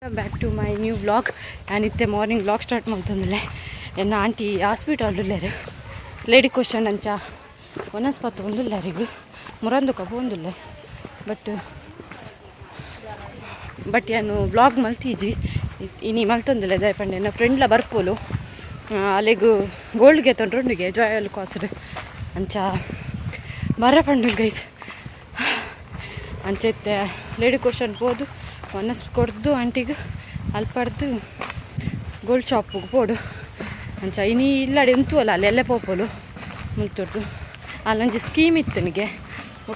Welcome back to my new vlog. And it's the morning vlog start ಮಾಡ್ತಂದ್ರೆ ಎನ್ನ aunty hospital ಇಲ್ಲರು lady question ಅಂಚ ವನಸ್ಪತಿ ಒಂದಿಲ್ಲರಿಗೂ ಮುರಂದುಕ ಬಂದಿಲ್ಲ but ಏನು blog ಮಲ್ತಿದ್ವಿ ಇನಿ ಮಲ್ತೊಂದಿಲ್ಲ ದಯಪಂಡೆ ನನ್ನ ಫ್ರೆಂಡ್ಲ ಬರ್ಪೋಲು ಅಲ್ಲಿಗೂ ಗೋಲ್ಡ್ಗೆ ತೊಂಡ್ರೊಂದಿಗೆ ಜಾಯಲ್ ಕಾಸರು ಅಂಚ ಬರಪಂಡು ಗೈಸ್ ಅಂಚೆತ್ತೆ ಲೇಡಿ ಕ್ವಶನ್ ಹೋದು ಮನಸ್ಸು ಕೊಡ್ದು ಆಂಟಿಗೆ ಅಲ್ಪಡ್ದು ಗೋಲ್ಡ್ ಶಾಪಿಗೆ ಪೋಡು ಅಂಚ ಇನಿ ಇಲ್ಲಡೆ ಉಂಟು ಅಲ್ಲ ಅಲ್ಲೆಲ್ಲ ಪೋಪೋಲು ಮುಲ್ತೊಡ್ದು ಅಲ್ಲೊಂದು ಸ್ಕೀಮ್ ಇತ್ತು ನನಗೆ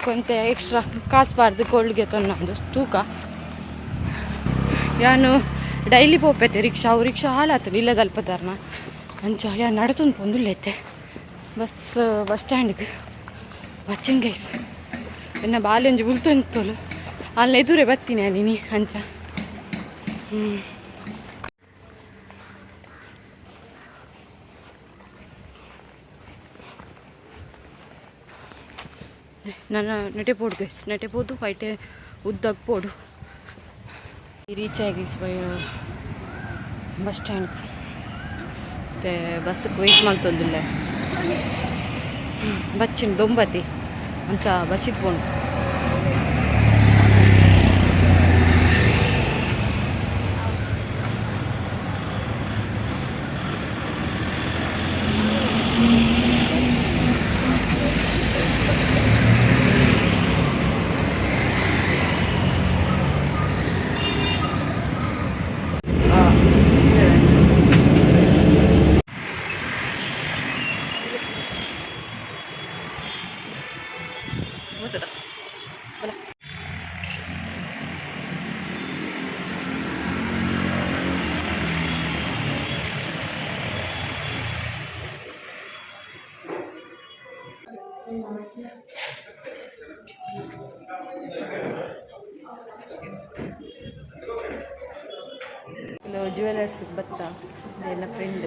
ಕೊಂತ ಎಕ್ಸ್ಟ್ರಾ ಕಾಸ್ಬಾರ್ದು ಗೋಲ್ಡ್ಗೆ ತೊನ್ನೊಂದು ತೂಕ ಯಾನು ಡೈಲಿ ಪೋಪೈತೆ ರಿಕ್ಷಾ ಹಾಳಾತು ಇಲ್ಲದ ಅಲ್ಪದಾರ್ನ ಅಂಚ ಯಾನು ನಡ್ತೊಂದು ಪೊಂದುಲ್ಲೈತೆ ಬಸ್ ಸ್ಟ್ಯಾಂಡ್ಗೆ ಬಚ್ಚಂಗೈಸ್ ಎನ್ನ ಬಾಲ್ಯಂಜಿ ಉಳ್ತೊಂತೋಲು ಅಲ್ಲಿ ಎದುರೇ ಬರ್ತೀನಿ ನೀನು ಅಂಚ ನನ್ನ ನೆಟೆ ಪೋಡು ಗೈಸ್ ನೆಟೆ ಪೋದು ಫೈಟೆ ಉದ್ದಕ್ಕೆ ಪೋಡು ರೀಚ್ ಆಗಿ ಬಸ್ ಸ್ಟ್ಯಾಂಡ್ ಮತ್ತೆ ಬಸ್ಸಿಗೆ ವೆಯ್ಟ್ ಮಾಡ್ತೊಂದಿಲ್ಲ ಬಚ್ಚಿನ ದೊಂಬತಿ ಅಂಚ ಬಚ್ಚಿದ್ ಪೋಣು ಜ್ಯುವೆಲರ್ಸ್ ಬತ್ತ ನನ್ನ ಫ್ರೆಂಡ್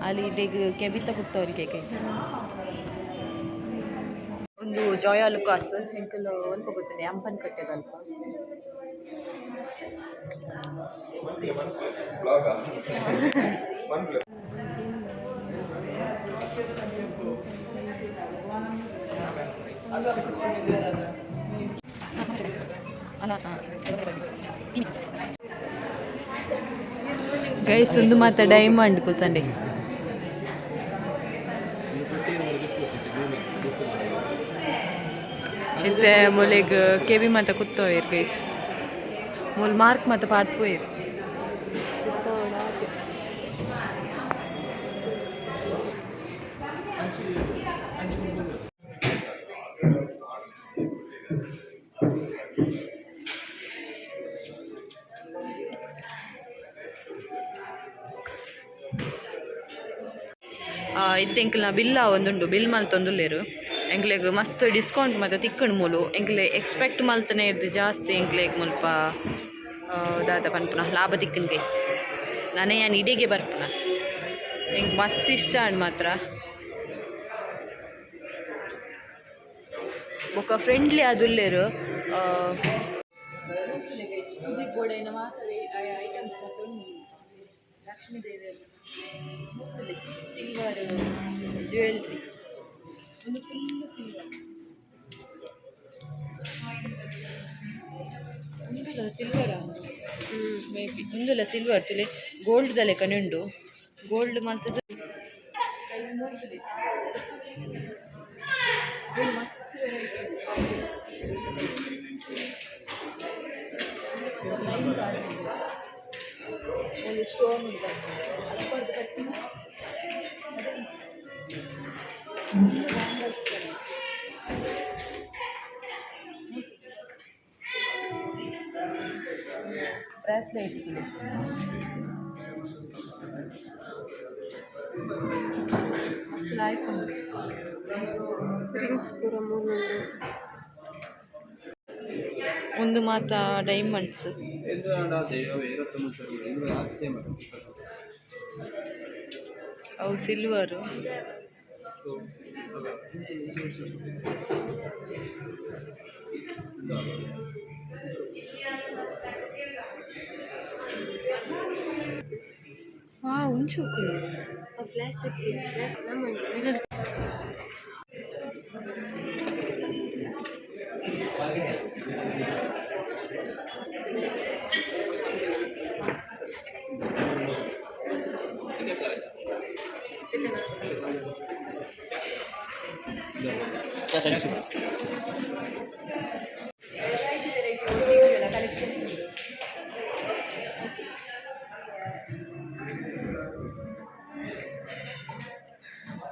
ಅಲ್ಲಿ ಇಡೆಗೆ ಕೆಬಿತ ಕೂತವ್ರಿಗೆ ಕೈಸ್ ಒಂದು ಜಾಯ್ ಲುಕಾಸ್ ಎಂಕಲ್ ಅಲ್ಪ ಗೊತ್ತೇನೆ ಅಂಪನ್ ಕಟ್ಟೆದಲ್ಪ ಗೈಸ್ ಒಂದು ಮಾತ್ರ ಡೈಮಂಡ್ ಕೂತಂಡೆ ಇತ್ತೆ ಮೂಲೆಗ್ ಕೆವಿ ಮಾತ ಕೂತೋಯ್ರು ಗೈಸ್ ಮೂಲ್ ಮಾರ್ಕ್ ಮಾತ ಪಾಡ್ಪೋಯ್ರು ಇತ್ತೆ ಎಂಕ್ಲ ಬಿಲ್ಲ ಒಂದುಂಡು ಬಿಲ್ ಮಲ್ತೊಂದುಲ್ಲೇರು ಎಂಕ್ಲೆಗ್ ಮಸ್ತ್ ಡಿಸ್ಕೌಂಟ್ ಮತ್ತು ತಿಕ್ಕಣ್ ಮೂಲು ಎಂಕ್ಲೆ ಎಕ್ಸ್ಪೆಕ್ಟ್ ಮಲ್ತನೇ ಇರ್ದು ಜಾಸ್ತಿ ಎಂಕ್ಲೆಗ್ ಮುಲ್ಪ ದಾದ ಪನ್ಪುನ ಲಾಭ ತಿಕ್ಕನ್ ಗೈಸ್ ನಾನೇ ಯಾನು ಇಡೆಗೆ ಬರ್ಪುನ ಎಂಕ್ ಮಸ್ತ್ ಇಷ್ಟ ಅಂಡ್ ಮಾತ್ರ ಬೊಕ್ಕ ಫ್ರೆಂಡ್ಲಿ ಆದುಲ್ಲೇರು ಪೂಜೆಗೆ ಗೋಡೆನ ಮಾತ್ರ ಐಟಮ್ಸ್ ಮತ್ತು ಲಕ್ಷ್ಮೀ ದೇವಿ ಸಿಲ್ವರ್ ಜ್ಯುವೆಲ್ರಿ ಒಂದು ಫುಲ್ಲು ಸಿಲ್ವರ್ ಒಂದುಲ ಸಿಲ್ವರ್ ಮೇ ಬಿ ಒಂದುಲ ಸಿಲ್ವರ್ ತುಲೆ ಗೋಲ್ಡ್ದಲ್ಲೇ ಕನುಂಡು ಗೋಲ್ಡ್ ಮಾತ್ರ ಮಸ್ತ್ ಒಂದು ಸ್ಟೋನ್ ಉಂಟು ಅಲ್ಪದ್ದು ಕಟ್ಟಿನ ಬ್ರಾಸ್ಲೆಟ್ ಮಸ್ತ್ ಲಾಯ್ಕೊಂಡು ರಿಂಗ್ಸ್ ಪೂರ ಒಂದು ಮಾತ ಡೈಮಂಡ್ಸ್ ಅವು ಸಿಲ್ವರು ఉంచు ఫ్లాష్ పెట్టి ఫ్లాష్ మిర్రర్ ಕಲೆಕ್ಷನ್ಸ್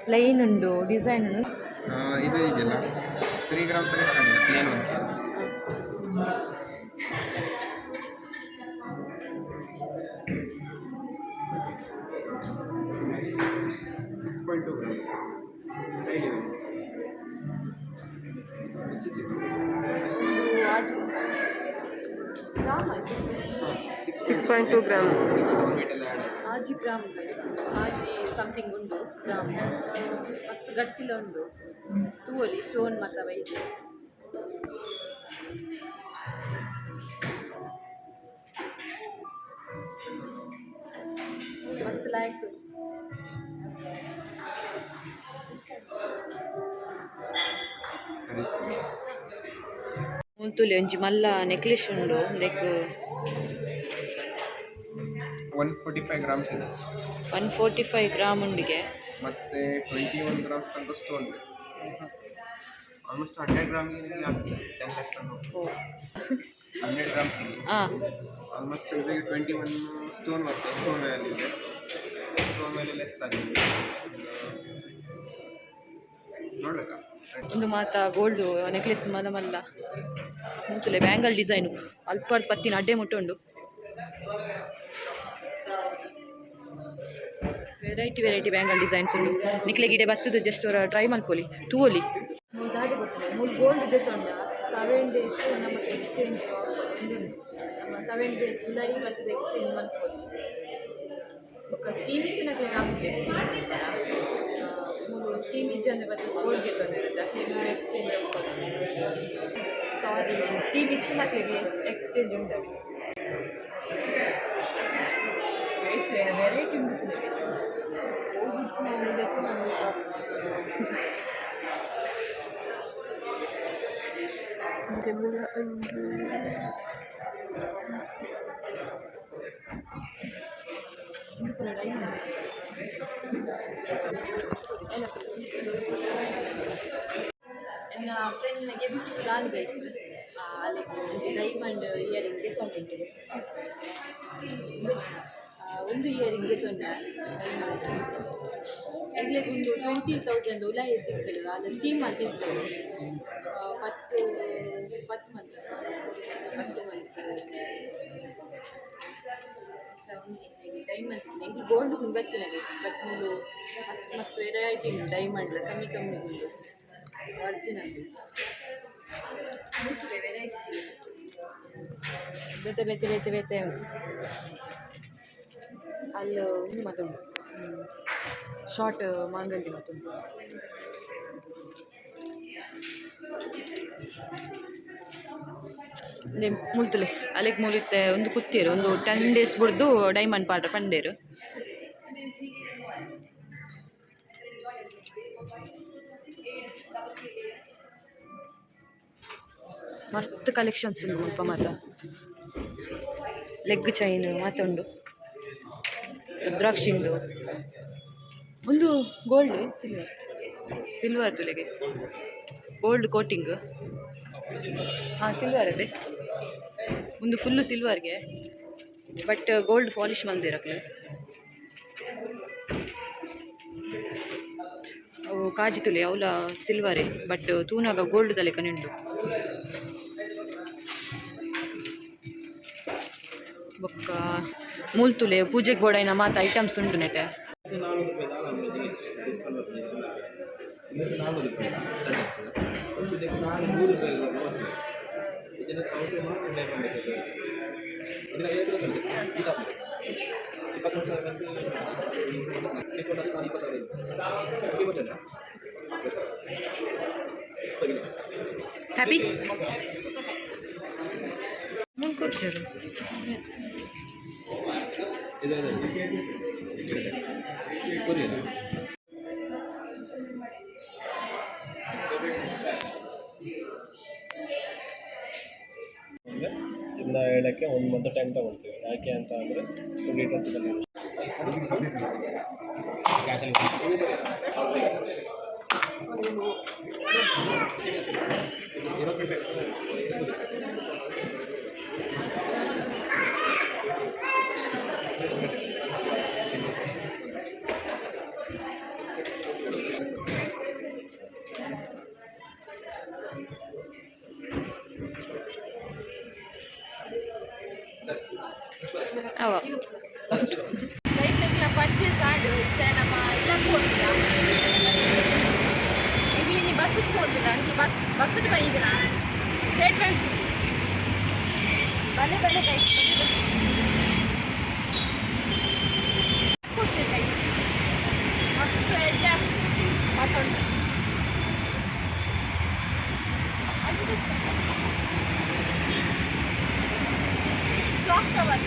ಪ್ಲೈನ್ ಉಂಟು ಡಿಸೈನ್ ಉಂಟು ಇದು ಇದೆಯಲ್ಲ 3 ಗ್ರಾಮ್ಸ್ ಸ್ಟಾರ್ಟ್ ಪ್ಲೇನ್ ಒಂದು 6.2 grams high level this is it आज ग्राम 6.2 ग्राम आज ग्राम आज समथिंग उंटु ग्राम मस्त गट्टिलो उंटु तूवली स्टोन मत वैद्य मस्त लायक ಮೂಲ್ತುಲೆ ಒಂಜಿ ಮಲ್ಲ ನೆಕ್ಲೆಸ್ ಉಂಡು ಲೈಕ್ 145 ಗ್ರಾಮ್ಸ್ ಇದೆ 145 ಗ್ರಾಮ್ ಉಂಡಿಗೆ ಮತ್ತೆ 21 ಗ್ರಾಮ್ಸ್ ತನಕ ಸ್ಟೋನ್ ಆಲ್ಮೋಸ್ಟ್ 100 ಗ್ರಾಮ್ ನಿಮಗೆ ಆಗ್ತದೆ 10 lakhs ತನಕ 100 ಗ್ರಾಮ್ಸ್ ಇದೆ ಆಲ್ಮೋಸ್ಟ್ 21 ಸ್ಟೋನ್ ಬರ್ತದೆ ಸ್ಟೋನ್ ವ್ಯಾಲ್ಯೂ ಇದೆ ಸ್ಟೋನ್ ವ್ಯಾಲ್ಯೂ ಲೆಸ್ ಆಗಿದೆ ನೋಡ್ಬೇಕಾ ಒಂದು ಮಾತ ಗೋಲ್ಡ್ ನೆಕ್ಲೆಸ್ ಮಲ್ಲ ಮಲ್ಲ ಮೂತುಲೆ ಬ್ಯಾಂಗಲ್ ಡಿಸೈನು ಅಲ್ಪ ಪತ್ತಿನ ಅಡ್ಡೆ ಮುಟ್ಟು ಉಂಡು ವೆರೈಟಿ ಬ್ಯಾಂಗಲ್ ಡಿಸೈನ್ಸ್ ಉಂಡು ನಿಕ್ಲೆ ಗಿಡೆ ಬತ್ತದು ಜಸ್ಟ್ ಅವರ ಟ್ರೈ ಮಲ್ಪೊಲಿ ತೂವಲಿ ದಾದೆ ಗೊತ್ತಿಲ್ಲ ಮೂರು ಗೋಲ್ಡ್ ಇದೆ ತೊಂಡ 7 days ನಮಗೆ ಎಕ್ಸ್ಚೇಂಜ್ ಒಂದು ನಮ್ಮ 7 days ಜುಲೈ ಮತ್ತು ಎಕ್ಸ್ಚೇಂಜ್ ಮಲ್ಪೊಲಿ ఒక ಸ್ಕೀಮ್ ಇತ್ತು ನಕ್ಲೆ ನಾವು ಎಕ್ಸ್ಚೇಂಜ್ ಮೂರು ಸ್ಕೀಮ್ ಇಜ್ಜಂದ್ರೆ ಮತ್ತೆ ಗೋಲ್ಡ್ಗೆ ತೊಂದಿರುತ್ತೆ ಅಕ್ಲೆ ಎಕ್ಸ್ಚೇಂಜ್ ಹೋಗ್ಬೋದು ಸಾರಿ ಸ್ಕೀಮ್ ಇತ್ತು ನಕ್ಲೆ ಎಕ್ಸ್ಚೇಂಜ್ ಉಂಟು ವೆರೈಟಿ ಉಂಟು ನನ್ನ ಫ್ರೆಂಡ್ ನನಗೆ ಬಿಟ್ಟು ಗಾನ್ ಗೈಸ್ ಅಲ್ಲಿ ಡೈಮಂಡ್ ಇಯರಿಂಗ್ ತೊಗೊಂಡಿದ್ದೆ ಒಂದು ಇಯರಿಂಗ್ಗೆ ತೊಂದ ಡೈಮಂಡ್ ಇಲ್ಲಿ ಒಂದು 20,000 ಉಲಾಯಿ ತಿಂಗಳು ಅದು ಸ್ಕೀಮ್ ಅಲ್ಲಿ ತಿಂಗಳು 10 ಮಂತ್ ಡೈಮಂಡ್ ನನಗೆ ಗೋಲ್ಡ್ ಗೊತ್ತಿಲ್ಲ ಬಟ್ ನೀವು ಮಸ್ತ್ ವೆರೈಟಿ ಉಂಟು ಡೈಮಂಡ್ ಕಮ್ಮಿ ಉಂಟು ಒರಿಜಿನಲ್ ವೆರೈಟಿ ಬೇತೆ ಅಲ್ಲಿ ಒಂದು ಮತ್ತೊಂದು ಶಾರ್ಟ್ ಮಾಂಗಲ್ಯ ಮತ್ತೊಂದು ಮುಲ್ತುಲೆ ಅಲೆಗ್ ಮುಲಿತೆ ಒಂದು ಕುತ್ತೇರು ಒಂದು 10 days ಬಿಡ್ದು ಡೈಮಂಡ್ ಪಾಡ್ರ ಪಂಡೇರು ಮಸ್ತ್ ಕಲೆಕ್ಷನ್ಸ್ ಉಂಟು ಮುಲ್ಪ ಮಾತ ಲೆಗ್ ಚೈನ್ ಮಾತುಂಡು ರುದ್ರಾಕ್ಷಿ ಉಂಡು ಒಂದು ಗೋಲ್ಡ್ ಸಿಲ್ವರ್ ತುಲೆಗೆ ಗೋಲ್ಡ್ ಕೋಟಿಂಗ್ ಸಿಲ್ವರ್ ಅದೇ ಒಂದು ಫುಲ್ಲು ಸಿಲ್ವರ್ಗೆ ಬಟ್ ಗೋಲ್ಡ್ ಪಾಲಿಶ್ ಮಲ್ದಿರಕ್ಲೆ ಅವು ಕಾಜಿ ತುಲೆ ಅವಲ ಸಿಲ್ವರೇ ಬಟ್ ತೂನಾಗ ಗೋಲ್ಡ್ ತಲೆ ಕನಿಂಡು ಬೊಕ್ಕ ಮೂಲ್ತುಲೆ ಪೂಜೆಗೆ ಬೋಡೈನ ಮಾತ ಐಟಮ್ಸ್ ಉಂಟು ನೆಟೆ ಹ್ಯಾಪಿ ಮುಂಕೊಡ್ತೀರು ಇದನ್ನ ಹೇಳೋಕ್ಕೆ 1 ಮಂತ್ ಟೈಮ್ ತಗೊಳ್ತೀವಿ. ಯಾಕೆ ಅಂತ ಅಂದರೆ 2 ಲೀಟರ್ಸ್ ಕ್ಯಾಶಲ್ಲಿ ಪರ್ಚೇಸ್ ಆಡು ಇತ್ತೆ ನಮ್ಮ ಇಲ್ಲಕ್ಕೆ ಹೋಗಿಲ್ಲ ಇಲ್ಲಿ ನೀ ಬಸ್ಸಿಗೆ ಹೋಗಿಲ್ಲ ಅಂಚೆ ಬಸ್ಸಿಗೆ ಬೈದಿಲ್ಲ ಸ್ಟೇಟ್ ಬ್ಯಾಂಕ್ ಬಲೆ ಬಲೆ ಕೈ ಕೊಡ್ತೀವಿ ಕೈ ಮಸ್ತು ಎಡ್ಡೆ ಮಾತಾಡು ಕ್ಲಾಕ್ ಟವರ್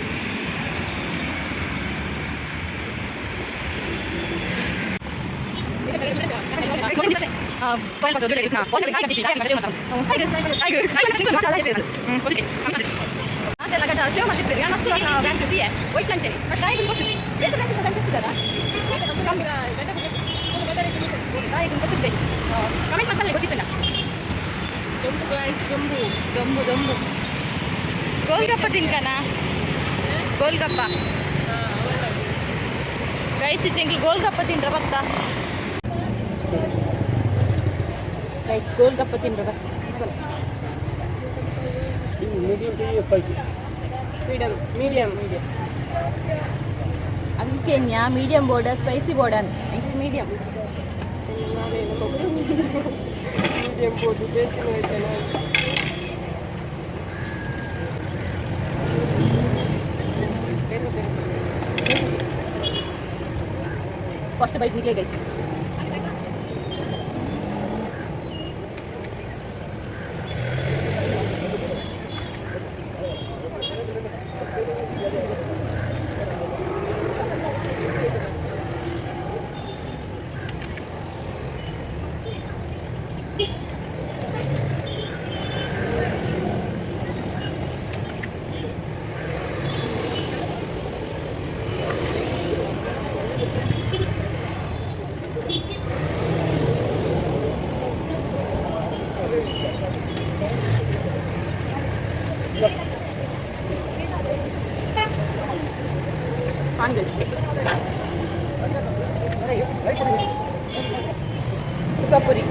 ದೊಂಬು ಗೋಲ್ಗಪ್ಪ ತಿನ್ಕನ ಗೋಲ್ಗಪ್ಪ ಗೈಸ್ ತಿಂಗಳು ಗೋಲ್ಗಪ್ಪ ತಿನ್ರ ಬತ್ತಾ ಗೈಸ್ ಗೋಲ್ಗಪ್ಪ ತಿನ್ರ ಬತ್ತ ಮೀಡಿಯಂ ಅದಕ್ಕೆ ಮೀಡಿಯಂ ಬೋರ್ಡ ಸ್ಪೈಸಿ ಬೋರ್ಡ ಮೀಡಿಯಂ ಬೋರ್ಡು ಬೇಕು ಫಸ್ಟ್ ಬೈಕ್ ಹೀಗೆ ಗೈಸ್ ಸುಖಪುರಿ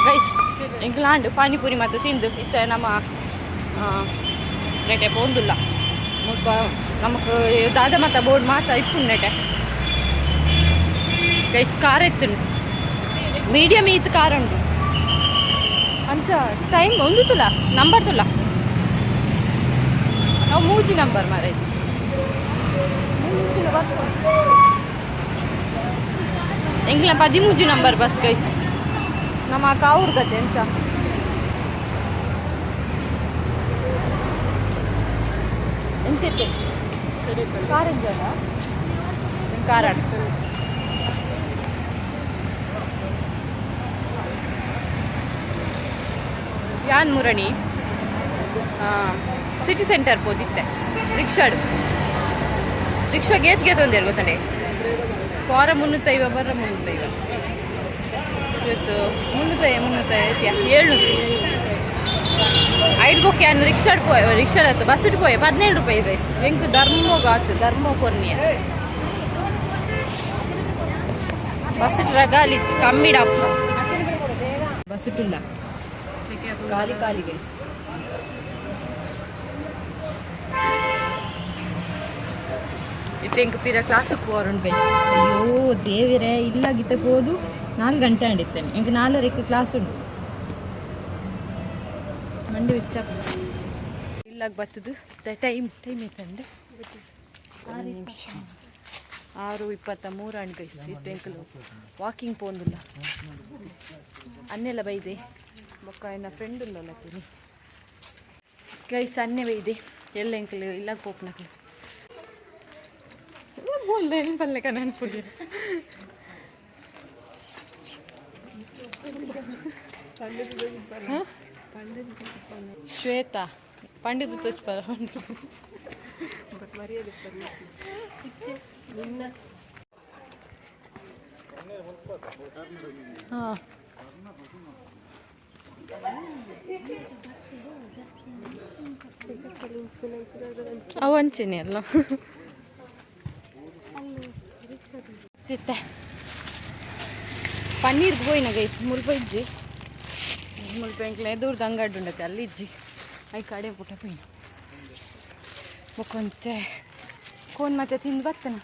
ಗೈಸ್ ಇಂಗ್ಲಾಂಡ್ ಪಾನಿಪುರಿ ಮತ್ತು ತಿಂದು ಇತ್ತ ನಮ್ಮ ನೆಟೆ ಪೋಂದುಲ್ಲ ನಮಕ್ ದಾದ ಮತ್ತ ಬೋರ್ಡ್ ಮಾತ ಇಪ್ಪು ನೆಟೆ ಗೈಸ್ ಕಾರ್ ಎತ್ತುಂಡು ಮೀಡಿಯಂ ಈತ್ ಕಾರ್ ಉಂಡು ಅಂಚ ಟೈಮ್ ಒಂದು ತುಲ ನಂಬರ್ ತುಲ ನಾವು ಮೂಜಿ ನಂಬರ್ ಮಾರೈ ಎಂಗ್ಲ 13 ನಂಬರ್ ಬಸ್ ಗೈಸ್ ನಮ್ಮ ಕಾವೂರ್ ಗದ್ದೆ ಎಂಚ ಎಂಚಿತ್ತು ಕಾರ್ ಎಂಜನ ಕಾರಣ ಯಾನ್ ಮುರಣಿ ಸಿಟಿ ಸೆಂಟರ್ ಪೋದಿತ್ತೆ ರಿಕ್ಷಾ ಗೇತ್ ಒಂದೇರು ಗೊತ್ತಂಡೆ ಫಾರ 350 ಬರ್ರ 350 ಇವತ್ತು 350 700 ಐದು ಬೊಕ್ಕೆ ಅನ್ನು ರಿಕ್ಷಾಡ್ ಬಸ್ ಇಟ್ಕೋಯ 17 ರೂಪಾಯಿ ಗೈಸ್ ಎಂಕ್ ಧರ್ಮ ಕೊರ್ನಿಯ ಬಸ್ ಇಟ್ರಾಗ ಅಲ್ಲಿ ಕಮ್ಮಿ ಡಾಪ್ ಬಸ್ ಇಟ್ಟಿಲ್ಲ ಖಾಲಿ ಖಾಲಿ ಗೈಸ್. ಇತ್ತೆ ಇಂಕ ಪಿರ ಕ್ಲಾಸಿಗೆ ಹೋರುಂಡು ಗೈಸ್. ಅಯ್ಯೋ ದೇವಿರೇ, ಇಲ್ಲಾಗಿತ್ತೆ ಹೋದು 4 ಗಂಟೆ ಅಂಡಿತ್ತೇನೆ. ಇಂಕ 4:30ಕ್ಕೆ ಕ್ಲಾಸ್ ಉಂಟು. ಮಂಡಿ ವಿಚ್ಚ ಇಲ್ಲಾಗ ಬರ್ತದು ಟೈಮ್ ಇತ್ತಂದು 6:23 ಅಂಡ್ ಗೈಸ್. ಇತ್ತೆಂಕಲು ವಾಕಿಂಗ್ ಪೋಂದುಲ್ಲ ಅನ್ನೆಲ್ಲ ಬೈದೆ ಬೊಕ್ಕ ನನ್ನ ಫ್ರೆಂಡ್ ಉಲ್ಲಲ್ಲ ತಿನಿ ಗೈಸ್. ಅನ್ನೆ ಬೈದೆ ಎಲ್ಲ ಎಂಕಲು ಇಲ್ಲಾಗ ಪೋಪ್ನಕ್ಲು ಏನು ಪಲ್ಲೆ ಕಣ ಅನ್ಪುಡಿ. ಶ್ವೇತಾ ಪಂಡಿತ ತೋಚ್ಪರ ಹಾಂ ಅವಂಚೆನೆ ಅಲ್ಲ ಪನ್ನೀರ್ಗೆ ಹೋಯ್ನ ಗೈಸ್. ಮುಲ್ಪ ಇಜ್ಜಿ ಮುಲ್ಪ ಎಂಕ್ಲ ಎದುರ್ದು ಅಂಗಡಿ ಉಂಡತ್ತೆ ಅಲ್ಲಿ ಇಜ್ಜಿ ಐ ಕಡೆ ಪುಟ ಪೋಯ್ನ ಬೊಕ್ಕಂತೆ ಕೋನ್ ಮತ್ತೆ ತಿಂದು ಬರ್ತೇನ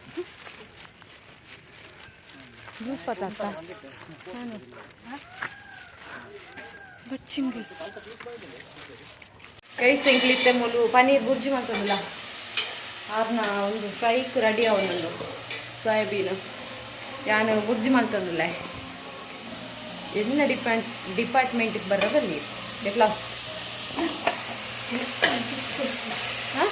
ಜ್ಯೂಸ್ ಪತ್ತಾತ ನಾನು ಬಚ್ಚಿನ ಗೈಸ್ ಎಂಕ್ಲಿತ್ತೆ ಮೂಲು ಪನ್ನೀರ್ ಬುರ್ಜಿ ಮಾಡ್ತದಲ್ಲ ಆರ್ನ ಒಂದು ಫ್ರೈಕ್ ರೆಡಿ ಅವನೊಂದು ಸೋಯಾಬೀನು ಯಾನು ಬುರ್ಜಿ ಮಾಡ್ತಂದಿಲ್ಲ. ಎನ್ನ ಡಿಪಾರ್ಟ್ಮೆಂಟಿಗೆ ಬರೋದಲ್ಲಿ ಗೆಟ್ ಲಾಸ್ಟ್. ಹಾಂ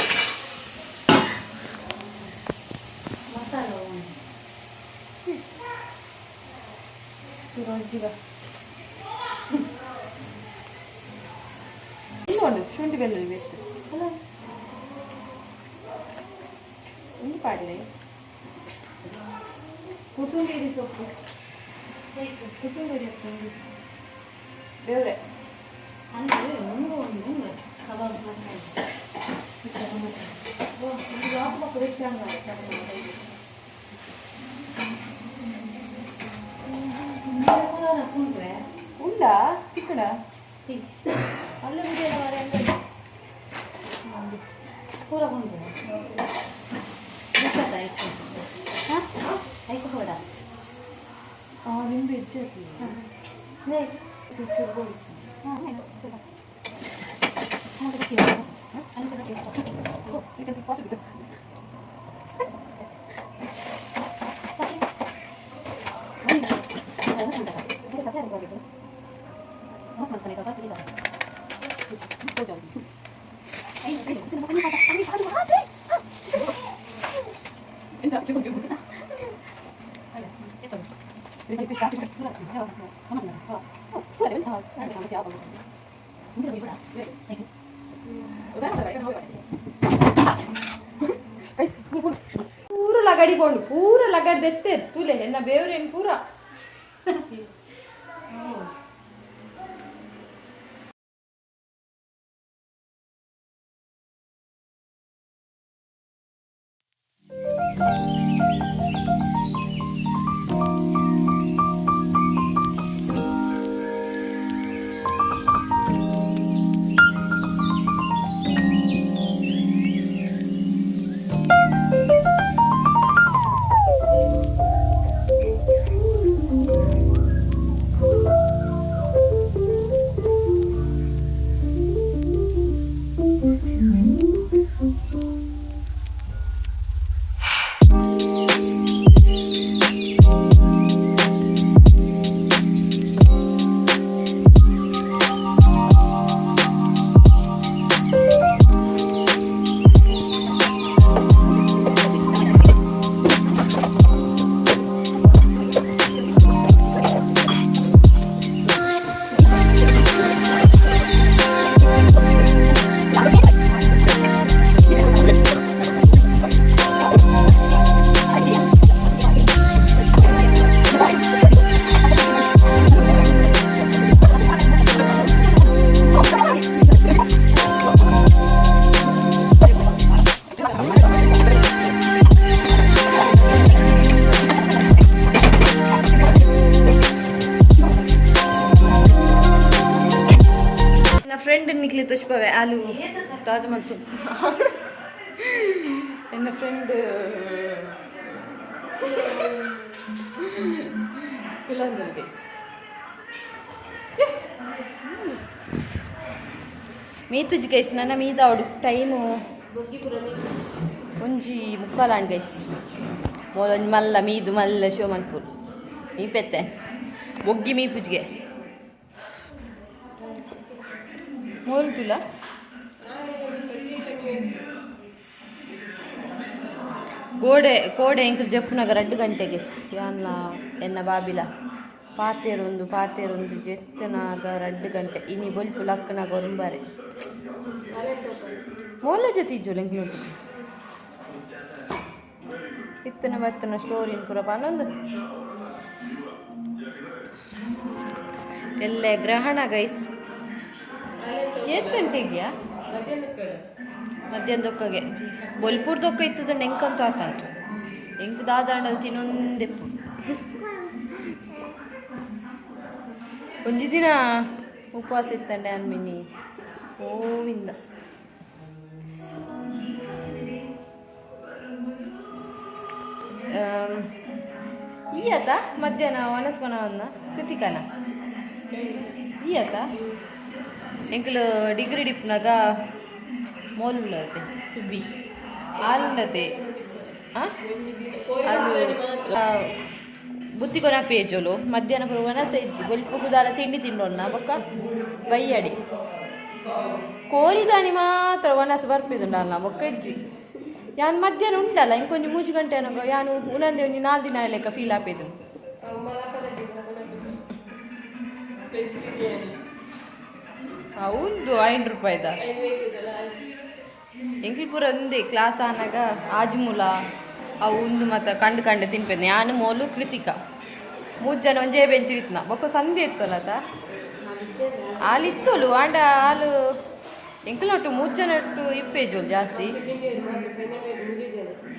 ಇನ್ನೊಂದು ಶುಂಠಿ ಬೆಳ್ಳುಳ್ಳಿ ವೇಸ್ಟ್ ಒಂದು ಪಾಡಲೆ ಕೊತ್ತಂಬರಿ ಸೊಪ್ಪು ಕೊತ್ತಂಬರಿ ಹಾಕ್ಕೊಂಡು ಬೇವ್ರೆ ಉಂಡ ಇಕ್ಕಡ ಅಲ್ಲೇ ಬಿಡಿ ಪೂರ ಬಂದು ನಿಂಬೆ ಹೆಚ್ಚು पूरा लगाड़ी बोंड पूरा लगाड़ देते तुले है ना बेवरेन पूरा ಎಂಕ್ಲಿ ತುಷ್ಪವೆ ಆಲು ತಾಜ್ ಮತ್ತು ನನ್ನ ಫ್ರೆಂಡ್ ಕುಲಂದಲ್ ಗೈಸ್ ಮೀತುಜಿ ಗೈಸ್ ನನ್ನ ಮೀದ ಅವಡು ಟೈಮು ಒಂಜಿ ಮುಕ್ಕಾಲಾಂಡ್ ಗೈಸ್ ಮೊಲೊಂಜಿ ಮಲ್ಲ ಮೀದು ಮಲ್ಲ ಶೋ ಮನ್ಪುರ್ ಮೀಪೆತ್ತೆ ಬೊಗ್ಗಿ ಮೀಪುಜ್ಗೆ ಮೋಲ್ತುಲ ಕೋಡೆ ಎಂಕಲ್ ಜಪ್ಪುನಾಗ 2 ಗಂಟೆಗೆ ಯಾನ್ನ ಎನ್ನ ಬಾಬಿಲ ಪಾತೇರೊಂದು ಜೆತ್ತನಾಗ 2 ಗಂಟೆ ಇನಿ ಬೊಲ್ಪು ಲಕ್ಕನಾಗ ಒರಂಬಾರೆ ಮೋಲ ಜೊತೆ ಇಜ್ಜೋಲು ಎಂಕ್ಲುಂಟು ಇತ್ತನ ಬತ್ತನ ಸ್ಟೋರಿನ ಪೂರ ಪಾನೊಂದು ಎಲ್ಲೆ ಗ್ರಹಣ ಗೈಸ್ 7 ಗಂಟೆಗ್ಯಾ ಮಧ್ಯಾಹ್ನದೊಕ್ಕಗೆ ಬೊಲ್ಪುರ್ದೊಕ್ಕ ಇತ್ತದ ಎಂಕಂತ ಆತಂತು ಎಂಕ್ ದಾದಾಂಡಲ್ಲಿ ತಿನ್ನೊಂದೆಪ್ಪು ಒಂಜಿ ದಿನ ಉಪವಾಸ ಇತ್ತಂಡೆ ಅನ್ಮಿನಿ ಓವಿಂದ ಈಯತ ಮಧ್ಯಾಹ್ನ ವನಸ್ಕೊನವನ್ನ ಕೃತಿಕನ ಈಯತ ಎಂಕಲು ಡಿಗ್ರಿ ಡಿಪ್ನಾಗ ಮೋಲುಳ್ಳತೆ ಸುಬ್ಬಿ ಆಲುಂಡತೆ ಅದು ಬುತ್ತಿಗೊನ ಪೇಜೋಲು ಮಧ್ಯಾಹ್ನ ಪುರ ವನಸ ಇಜ್ಜಿ ಬೊಲ್ಪುಗುದಾಲ ತಿಂಡಿ ತಿಂಡೋಣ ಬೊಕ್ಕ ಬೈಯಡಿ ಕೋರಿದಾನಿ ಮಾತ್ರ ವನಸ ಬರ್ಪಿದುಂಡಲ್ಲ ಬೊಕ್ಕ ಇಜ್ಜಿ ಯಾನ್ ಮಧ್ಯಾಹ್ನ ಉಂಟಲ್ಲ ಇಂಕೊಂಜಿ 3 ಗಂಟೆ ಅನ್ನೋ ಯಾನು ಉನಂದೆ ಒಂಜಿ 4 ದಿನ ಲೆಕ್ಕ ಫೀಲ್ ಆಪೇದು ಹೌದು 5 ರೂಪಾಯಿದ ಎಂಕ್ಲಿ ಪೂರ ಒಂದೇ ಕ್ಲಾಸ್ ಆನಾಗ ಆಜ್ಮೂಲ ಅವು ಒಂದು ಮತ್ತು ಕಂಡು ತಿನ್ಪೇನೆ ನಾನು ಮೋಲು ಕೃತಿಕ 3 ಜನ ಒಂಜೇ ಬೆಂಚ್ ಇತ್ತನ ಬೊಕ್ಕ ಸಂಧೆ ಇತ್ತಲ್ಲ ಅದ ಹಾಲಿತ್ತೋಲು ಆಂಡ ಹಾಲು ಎಂಕ್ಲೊಟ್ಟು 3 ಜನ ಒಟ್ಟು ಇಪ್ಪೇಜೋಲು ಜಾಸ್ತಿ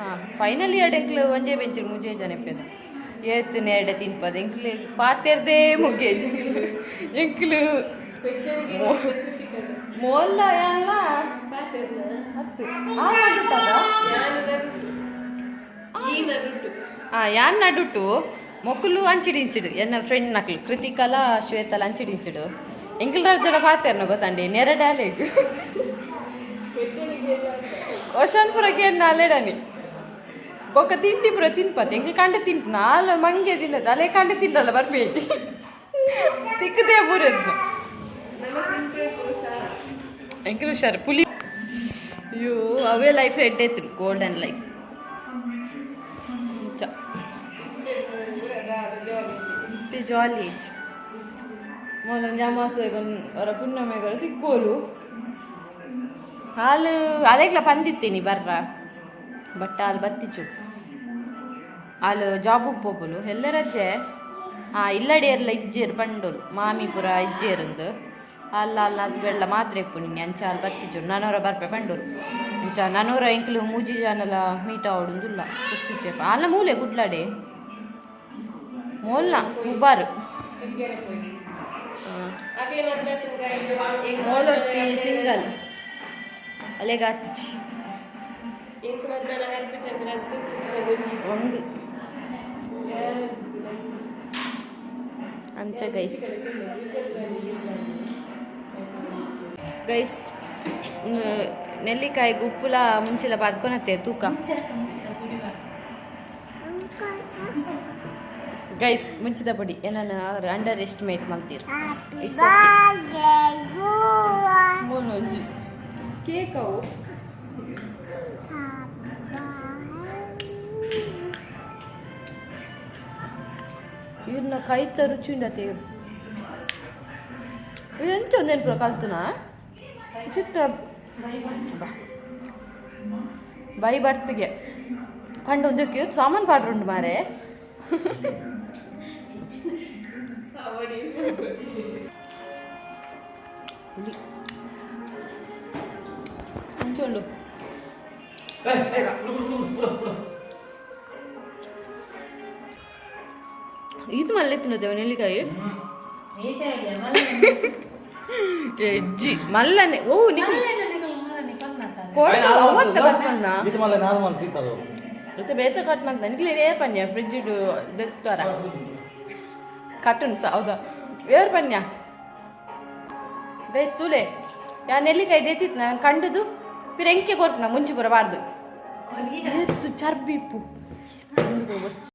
ಹಾಂ ಫೈನಲ್ ಇಯರ್ ಎಂಕ್ಲು ಒಂಜೇ ಬೆಂಚ್ 3 ಜನ ಇಪ್ಪೇದ ಏತ್ ನೆರಡೆ ತಿನ್ಪದ ಎಂಕ್ಲು ಪಾತೆರ್ದೇ ಮುಗ್ಗೇಜ್ ಎಂಕ್ಲು ಮೋಲ್ಲ ಎಲ್ಲ ಹತ್ತು ಯಾನ್ ನಡುಟು ಮೊಕ್ಕಲು ಅಂಚಿಡಿಂಚಿಡು ಎನ್ನ ಫ್ರೆಂಡ್ ನಕ್ಲು ಕೃತಿಕಲ ಶ್ವೇತಲ ಅಂಚಿಡಿಂಚಿಡು ಎಂಕಲ್ ಜನ ಪಾತೇರ್ನ ಗೊತ್ತಂಡಿ ನೆರಡಾಲೆಗ್ ಓಷನ್ ಪುರಕ್ಕೆ ನಾಲೆಡನಿ ಬೊಕ್ಕ ತಿಂಡಿ ಪುರ ತಿನ್ಪತ್ತೆ ಎಂಕಲ್ ಕಂಡು ತಿಂಪುನ ಆಲ ಮಂಗೆ ತಿನ್ನದ ಅಲೆ ಕಂಡು ತಿನ್ನಲ್ಲ ಬರ್ಬೇಡಿ ತಿಕ್ಕದೇ ಪೂರದ್ನ ಎಂಕಲ್ ಹುಷಾರು ಪುಲಿ ಅಯ್ಯೋ ಅವೇ ಲೈಫ್ ಎಡ್ಡೈತು ಗೋಲ್ಡನ್ ಲೈಫ್ ಜಾಲಿ ಏಜ್ ಮೊಲೊಂದು ಅಮಾವಾಸ್ಯೆಗೊಂದು ಅವರ ಪುಣ್ಯಮೆಗಳು ತಿಕ್ಕೋಲು ಹಾಲು ಅದೆಲ್ಲ ಬಂದಿತ್ತೀನಿ ಬರ್ರ ಬಟ್ ಹಾಲು ಬತ್ತಿಚ್ಚು ಹಾಲು ಜಾಬುಗೆ ಪೋಪುಲು ಎಲ್ಲ ರಜೆ ಇಲ್ಲಡಿಯರ್ಲ ಇಜ್ಜೇರು ಬಂಡೋಲು ಮಾಮಿ ಪುರ ಇಜ್ಜೇರಂದು ಅಲ್ಲ ಅದು ಬೆಳ್ಳ ಮಾತ್ರ ಇಪ್ಪು ನಿನ್ನೆ ಅಂಚ ಅಲ್ಲಿ ಬತ್ತಿಚ್ಚು ನಾನೂರ ಬರ್ಪೆ ಬಂಡೋಲು ಅಂಚ ನಾನೂರ ಎಂಕ್ಲು 3 ಜನಲ ಮೀಟ ಆವಡುಂದಿಲ್ಲ ಗೊತ್ತಿಚ್ಚೆಪ್ಪ ಅಲ್ಲ ಮೂಲೆ ಗುಡ್ಲಾಡೆ ಮೋಲ್ನ ಉಬ್ಬಾರು ಮೋಲೊರ್ತಿ ಸಿಂಗಲ್ ಅಲೆಗ ಹತ್ತಿಚ್ಚಿ ಒಂದು ಅಂಚ ಗೈಸ್ ನೆಲ್ಲಿಕಾಯಿ ಉಪ್ಪುಲ ಮುಂಚೆಲ್ಲ ಬಾದ್ಕೊನತ್ತೆ ತೂಕ ಗೈಸ್ ಮುಂಚಿದ ಪುಡಿ ಏನನ್ನ ಅವ್ರು ಅಂಡರ್ ಎಸ್ಟಿಮೇಟ್ ಮಾಡ್ತೀರಿ ಇಟ್ಸ್ ಮೊನ್ನೊಂಜಿ ಕೇಕ್ ಅವು ಇವ್ರನ್ನ ಕೈತ ರುಚಿಂಡತೆ ಇದೆಂತ ಒಂದೇನು ಪುರ ಕಲ್ತುನಾ ಚಿತ್ರ ಬೈ ಬರ್ತಿಗೆ ಕಂಡು ಒಂದಕ್ಕೆ ಸಾಮಾನು ಪಾಡ್ರ ಉಂಟು ಮಾರೆ ಮುಂಚೊಳ್ಳು ಇದು ಮಲ್ಲೆ ತಿನ್ನೋದೇವ ನೆಲ್ಲಿಕಾಯಿ ಎಜ್ಜಿ ಮಲ್ಲನೆ ಓ ನಿಖಿಲ್ ಅವತ್ತ ಬರ್ಮನ್ನ ಇದು ಮಲ್ಲ ನಾರ್ಮಲ್ ತಿಂತದು ಮತ್ತೆ ಬೇತ ಕಟ್ ಮಂತ ನಿಖಿಲ್ ಏ ಪನ್ಯ ಫ್ರಿಡ್ಜ್ ದೆತ್ತರ ಕಟ್ಟುನ್ ಹೌದಾ ಏರ್ ಪನ್ಯ ಗೈಸ್ ತೂಲೆ ಯಾ ನೆಲ್ಲಿಕಾಯಿ ದೇತಿತ್ತು ನಾನು ಕಂಡುದು ಪಿರ ಎಂಕೆ ಕೊರ್ಪುನ ಮುಂಚೆ ಬರಬಾರ್ದು ಚರ್ಬಿ ಇಪ್ಪು